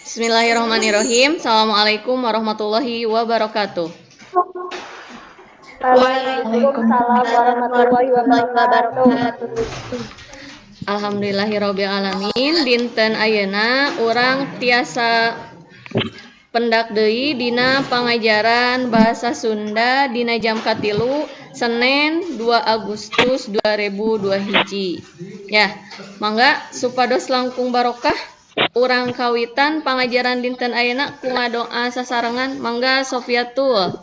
Bismillahirrahmanirrahim. Assalamualaikum warahmatullahi wabarakatuh. Waalaikumsalam warahmatullahi wabarakatuh. Alhamdulillahirabbil alamin. Dinten ayeuna urang tiasa pendak deui dina pangajaran bahasa Sunda dina jam katilu Senin 2 Agustus 2002 hiji. Ya, mangga supados langkung barokah urang kawitan pangajaran dinten ayeuna ku ngadoa sasarengan. Mangga Sofiatul.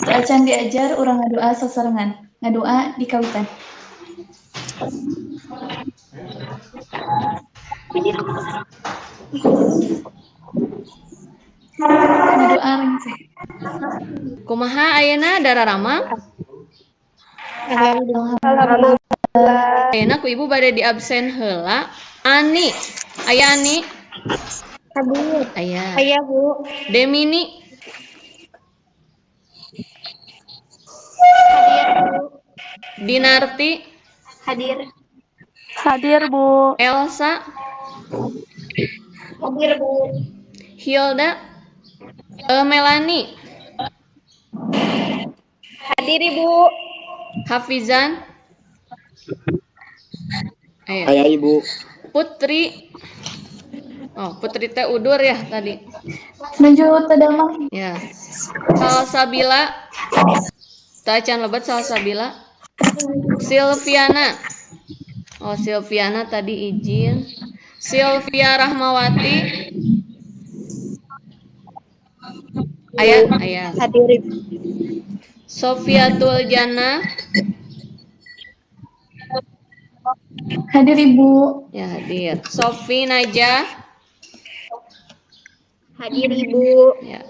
Acan diajar urang ngadoa sasarengan. Ngadoa di kawitan. Ngadoa rengse. Kumaha ayeuna Dararama? Alhamdulillah. Ayeuna ku ibu bade di absen heula. Ani, aya Ani? Hadir. Aya. Aya, Bu. Demini, Hadir, Bu. Dinarti, Hadir. Hadir, Bu. Elsa, Hadir, Bu. Hilda, Melani, Hadir, Ibu. Hafizan, aya. Ayah Ibu. Putri. Oh, Putri teh udur ya tadi. Menuju tadamang. Ya. Salsabila. Tacan lebat Salsabila. Silviana. Oh, Silviana tadi izin. Silvia Rahmawati. Aya. Hadir, Ibu. Sofiatul Jannah. Hadir Ibu. Ya, hadir. Sofi Najah. Hadir, Ibu. Ya.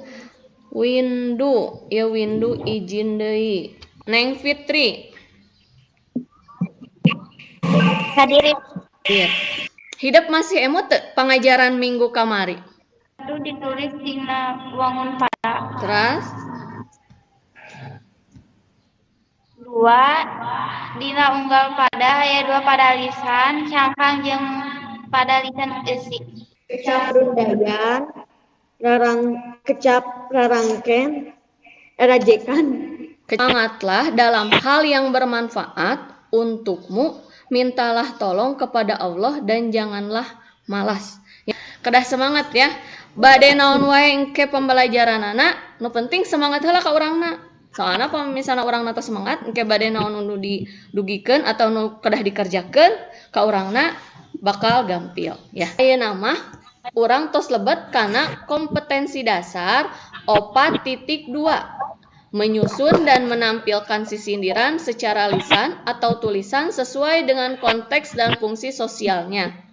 Windu, ya Windu izin deui. Neng Fitri. Hadir, Ibu. Iya. Hidup masih emot teu pangajaran minggu kamari. Itu ditulis dina wangun pada. Terus 2 dina unggal pada aya 2 pada lisan cangkang jeung pada lisan isi. Kecap rundayan, kecap rarangken, erajekan. semangatlah dalam hal yang bermanfaat untukmu, mintalah tolong kepada Allah dan janganlah malas. Ya, kedah semangat ya. Bade naon wae engke pembelajaranana, nu penting semangat heula ka urangna. Soalna pun misalnya urangna teh semangat engke bade naon nu didugikeun atau nu kedah dikerjakeun ka urangna bakal gampil ya. Ayeuna mah urang tos lebet kana kompetensi dasar 4.2, menyusun dan menampilkan sisindiran secara lisan atau tulisan sesuai dengan konteks dan fungsi sosialnya.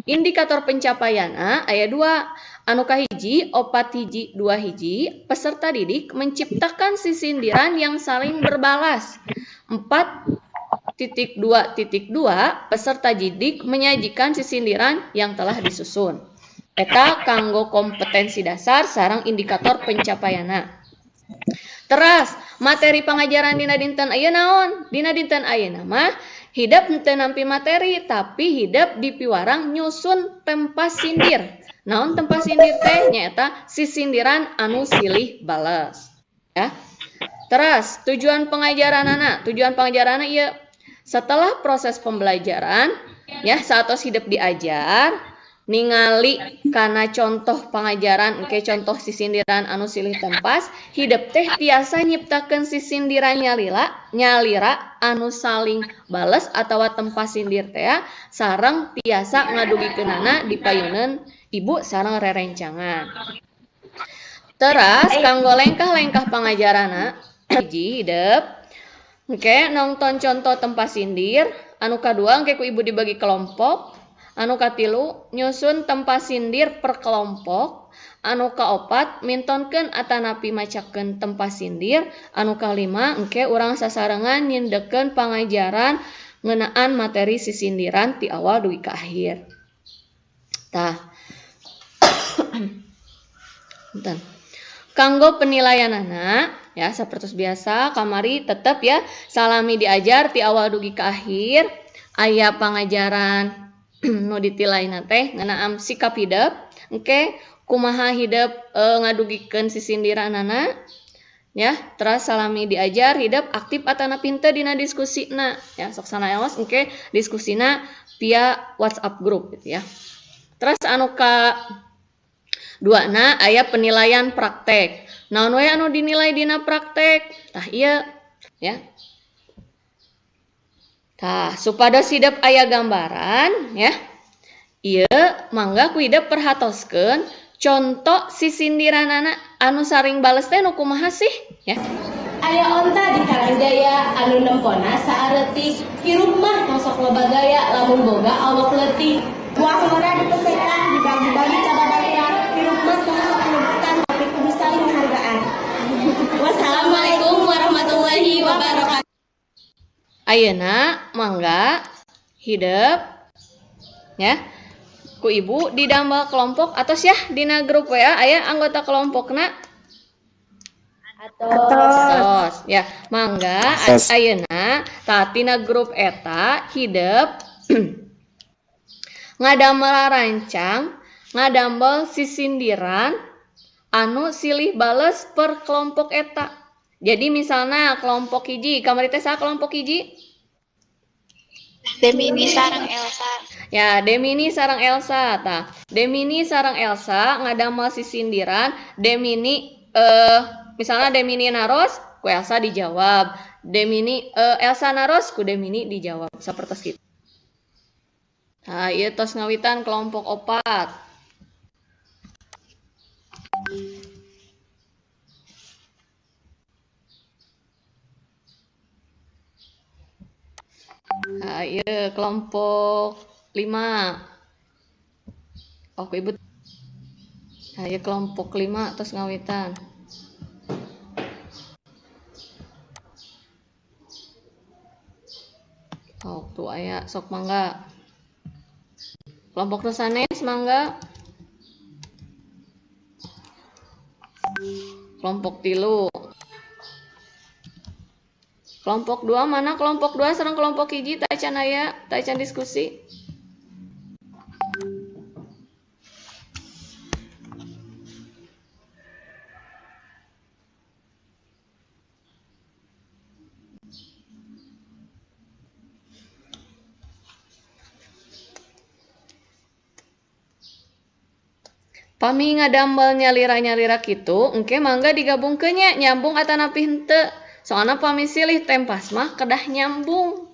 Indikator pencapaianna aya 2, anu kahiji 4 hiji 2 hiji, peserta didik menciptakan sisindiran yang saling berbalas. 4.2.2, peserta didik menyajikan sisindiran yang telah disusun. Eta kanggo kompetensi dasar sareng indikator pencapaianna. Teras materi pangajaran dina dinten ayeuna naon? Dina dinten ayeuna mah hidep teu nampi materi tapi hidep dipiwarang nyusun tempas sindir. Naon tempas sindir teh? Nyaeta sisindiran anu silih bales. Ya. Teras tujuan pengajaranana ieu setelah proses pembelajaran ya saatos hidep diajar ningali kana contoh pangajaran engke contoh sisindiran anu silih tempas hidep teh tiasa nyiptakeun sisindiran nyalira anu saling bales atawa tempas sindir teh sareng tiasa ngadugikeunana dipayuneun ibu sareng rerencangan. Teras kanggo lengkah-lengkah pangajaranna hiji hidep engke nonton contoh tempas sindir, anu kadua engke ku ibu dibagi kelompok, anu katilu nyusun tempas sindir per kelompok, anu kaopat mintonkeun atanapi macakeun tempas sindir, anu kalima engke urang sasarengan nyindekeun pangajaran ngeunaan materi sisindiran ti awal dugi ka akhir. Tah. Punten. Kanggo penilaianana ya sapertos biasa kamari tetep ya salami diajar ti awal dugi ka akhir. aya pangajaran nu ditilaina teh ngeunaan sikap hidup. Engke kumaha hidup ngadugikeun sisindiranana. Ya, terus salami diajar hidup aktif atana pinter dina diskusina. Ya, sok sanaos engke diskusina via WhatsApp group gitu ya. Terus anu ka duana aya penilaian praktek. Naon we anu dinilai dina praktek? Tah ieu ya. Tah, supados hidup aya gambaran ya. Ieu mangga ku hidup perhatoskeun contoh sisindiranana anu saring bales teh nu kumaha sih ya. Aya onta di Karangjaya anu nempona saareutik hirup mah kosok loba gaya lamun boga awak leutik. Buah mora dipesekan dibagi-bagi cabadayan hirup mah kosok lebutan tapi kudu saling hargaan. Wassalamualaikum warahmatullahi wabarakatuh. Ayeuna mangga hidup ya ku ibu di damba kelompok atau ya dina grup WA aya anggota kelompokna atos ya mangga ayeuna tatina grup eta hidup ngadamel rancang ngadambel sisindiran anu silih bales per kelompok eta. Jadi misalnya kelompok hiji kamari teh saha kelompok hiji? Demini sareng Elsa. Ya, Demini sareng Elsa tah. Demini sareng Elsa ngadamel sisindiran, Demini misalnya Demini naros, ku Elsa dijawab. Demini Elsa naros ku Demini dijawab. Sapertos kitu. Nah, ieu tos ngawitan kelompok 4. Nah, iya kelompok 5. Oke ibu. Nah, iya kelompok 5 terus ngawitan. Oh, tuh aya sok mangga. Kelompok nu sanes mangga. Kelompok 3. Kelompok 2 mana? Kelompok 2 sareng kelompok hiji tak can aya, tak can diskusi. Pami ngadambel nyalira-nyalira kitu, engke mangga digabungkeun nya nyambung atanapi henteu. Soalna pami silih tempas mah kedah nyambung.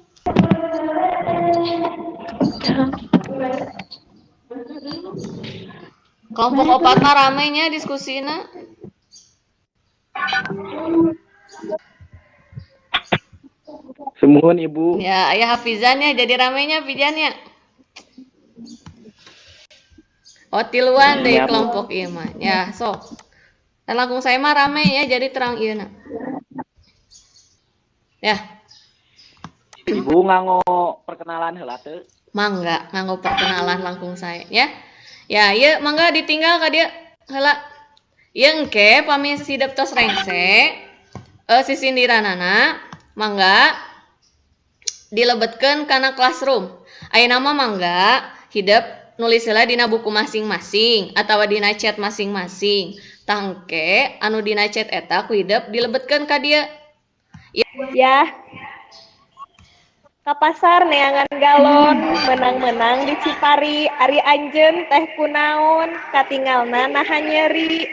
Kelompok 4 mah ramenya diskusina. Semuhun Ibu. Ya, aya hafizannya jadi ramenya pijannya. Oh, tiluan deh kelompok ieu mah. Ya, sok. Dan langkung saya mah rame ya jadi terang ieu na. Ya. Ibu nganggo perkenalan heula teu? Mangga nganggo perkenalan langkung saya ya. Ya, ieu mangga ditinggal ka dieu heula. Ieu engke pami hidup tos rengse sisindiranana mangga dilebetkeun kana classroom. Ayeuna mah mangga hidup nulis heula dina buku masing-masing atawa dina chat masing-masing. Tah engke anu dina chat eta ku hidup dilebetkeun ka dieu. Ya. Ka pasar neangan galon, menang-menang di Cipari, ari anjeun teh kunaon, katingalna naha nyeri.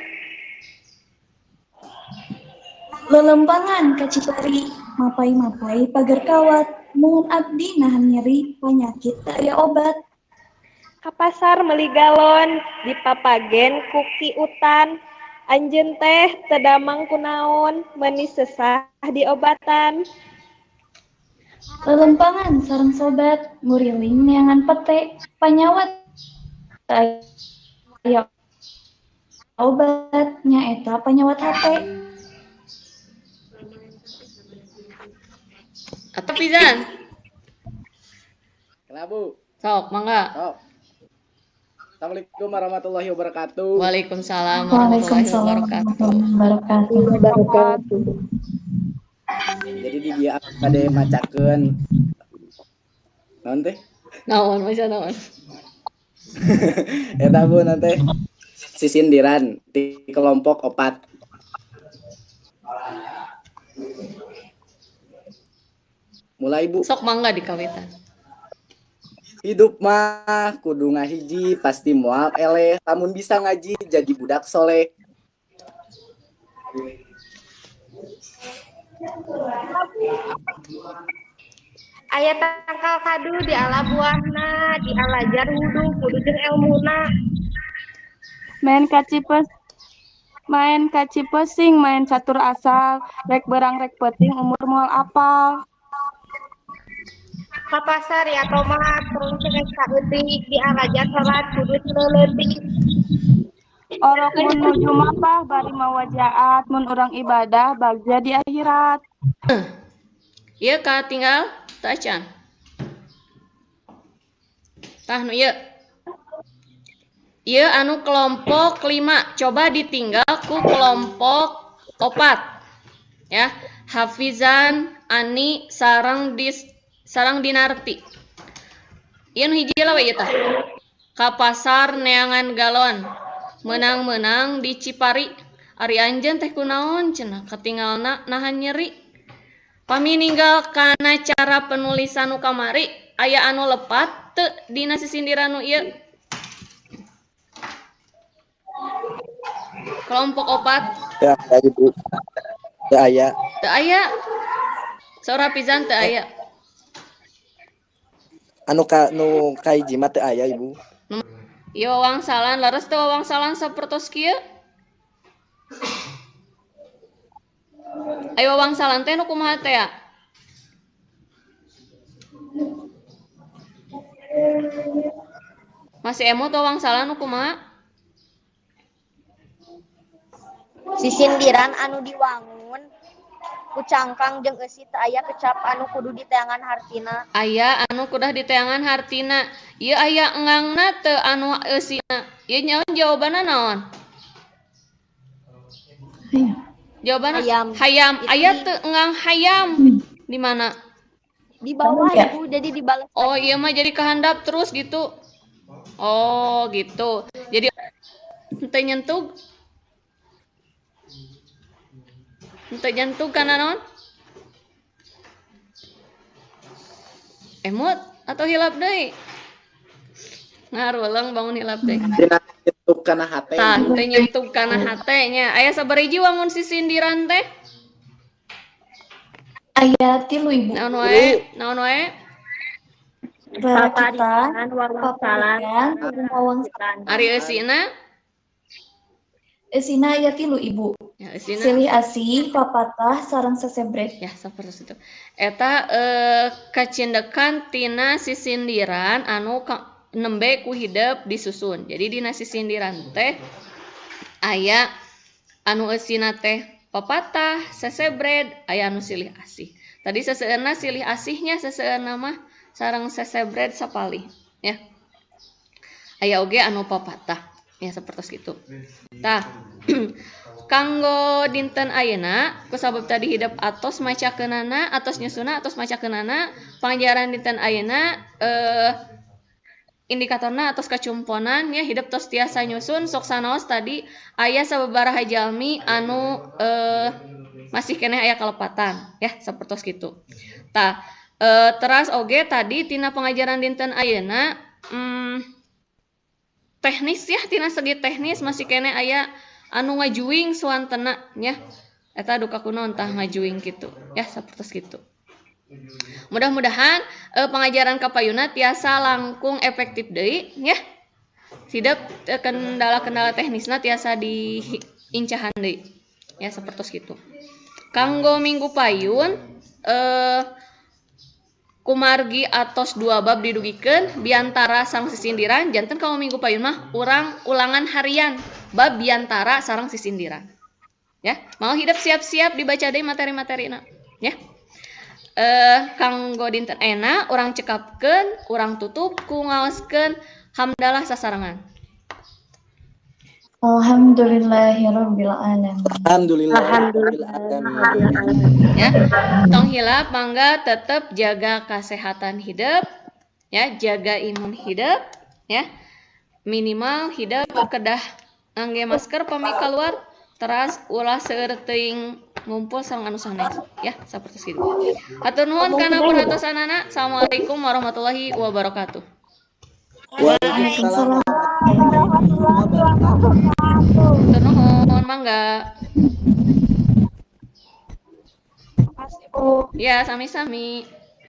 Lelempangan ka Cipari, mapai-mapai pagar kawat, mun abdi nahan nyeri, penyakit aya obat. Ka pasar meuli galon, dipapagen kuki utan, anjeun teh teu damang kunaon, meuni sesah diobatan. Lelempangan sareng sobat, nguriling neangan pete, panyawat aya obat nyaeta panyawat hate. Atau pisan? Kenapa? Sok, mangga. Sok. Assalamualaikum warahmatullahi wabarakatuh. Waalaikumsalam warahmatullahi wabarakatuh. Jadi di dia kade macakeun Naon teh? Naon masa naon? Eta Bu nanti sisindiran di kelompok 4. Mulai Bu. Sok mangga dikawitan. Hidup mah kudu ngahiji pasti moal eleh, lamun bisa ngaji jadi budak soleh. Aya tangkal kadu di ala buahna, di alajar wudu kudu jeung elmuna. Main kacipesing, main catur asal, rek berang rek peting umur moal apal. Ka pasar ya tomat, terus cek saeutik di alajar salat kudu leuletik. Orok mun nuju mapah bari mawajaat, mun urang ibadah bagja di akhirat. Ieu ka tinggal teu acan. Tah nu ieu. Ieu anu kelompok 5, coba ditinggal ku kelompok 4. Ya, Hafizan, Ani, sareng Dinarti. Ieu nu hiji lah we ieu tah. Ka pasar neangan galon. Menang-menang di Cipari. Ari anjeun teh kunaon cenah katinggalna nahan nyeri. Pami ninggal kana cara penulisan nu kamari, aya anu lepat teu dina sisindiran nu ieu. Kelompok 4 Ya, Ibu. Teu aya. teu aya. Saur Hafizan teu aya. Nu kahiji mah teu aya Ibu. Ieu wawangsalan, leres teu wawangsalan sapertos kieu? Aya wawangsalan teh nu kumaha teh ya? Masih emot wawangsalan nu kumaha? Sisindiran anu diwangun ku cangkang jeung eusi teu aya kecap anu kudu diteangan hartina. Aya anu kudah diteangan hartina. Ieu aya engangna teu anu eusina. Ieu nyaon jawabanna naon? Jawabanna hayam. Aya teu engang hayam. Di mana? Di bawah Ibu, jadi dibales. Oh, iya mah jadi kehandap terus gitu. Oh, gitu. Jadi henteu nyentug. Henteu nyentug kana naon? Emot atau hilap deui? Ngaruleung bangun hilap deui. Dina nyentuh kana hate. Tah, teu nyentug kana hate nya. Aya sabaraha wangun sisindiran teh? Aya 3 Ibu. Naon wae? Naon wae? Rakitan, paparikan, wawangsalan. Ari eusina? Eusina aya 3 Ibu. Ya, eusina. Silih asih, papatah, sareng sesebret. Ya, sapertos itu. Eta kacindekan tina sisindiran anu nembe ku hideup disusun. Jadi dina sisindiran teh aya anu eusina teh papatah, sesebred, aya anu silih asih. Tadi seseueurna silih asihnya, seseueurna mah sareng sesebred sapalih, ya. Aya oge anu papatah, ya sapertos kitu. Tah. Kanggo dinten ayeuna kusabab tadi hidup atos macakeunana, atos nyusuna, atos macakeunana, pangajaran dinten ayeuna indikatorna atos kacumponan ya hidup tos tiasa nyusun sok sanaos tadi aya sababaraha jalmi anu masih keneh aya kalepatan ya sapertos kitu. Tah teras oge tadi tina pengajaran dinten ayeuna teknis ya tina segi teknis masih keneh aya anu ngajuing suantena nya eta duka kunaon tah ngajuing kitu ya sapertos kitu. Mudah-mudahan pengajaran kapayuna tiasa langkung efektif deui ya. Hidup kendala-kendala teknisna tiasa diincahan deui. Ya sapertos kitu. Kanggo minggu payun kumargi atos 2 bab didugikeun biantara sareng sisindiran janten kalau minggu payun mah urang ulangan harian bab biantara sareng sisindiran. Ya, mau hidup siap-siap dibaca deui materi-materina ya. Kanggo dinten ena urang cekapkeun, urang tutup ku ngaoskeun hamdalah sasarengan. Alhamdulillahirabbil alamin. Alhamdulillahirabbil alamin. Ya, tong hilap mangga tetep jaga kesehatan hidup ya, jaga imun hidup ya, minimal hidup kedah ngangge masker pami keluar, teras ulah seueur teuing ngumpul sareng anu sanes ya, sapertos kitu. Hatur nuhun kana perhatosanana. Assalamualaikum warahmatullahi wabarakatuh. Waalaikumsalam warahmatullahi wabarakatuh. Hatur nuhun, mangga. Makasih, Bu. Ya, sami-sami.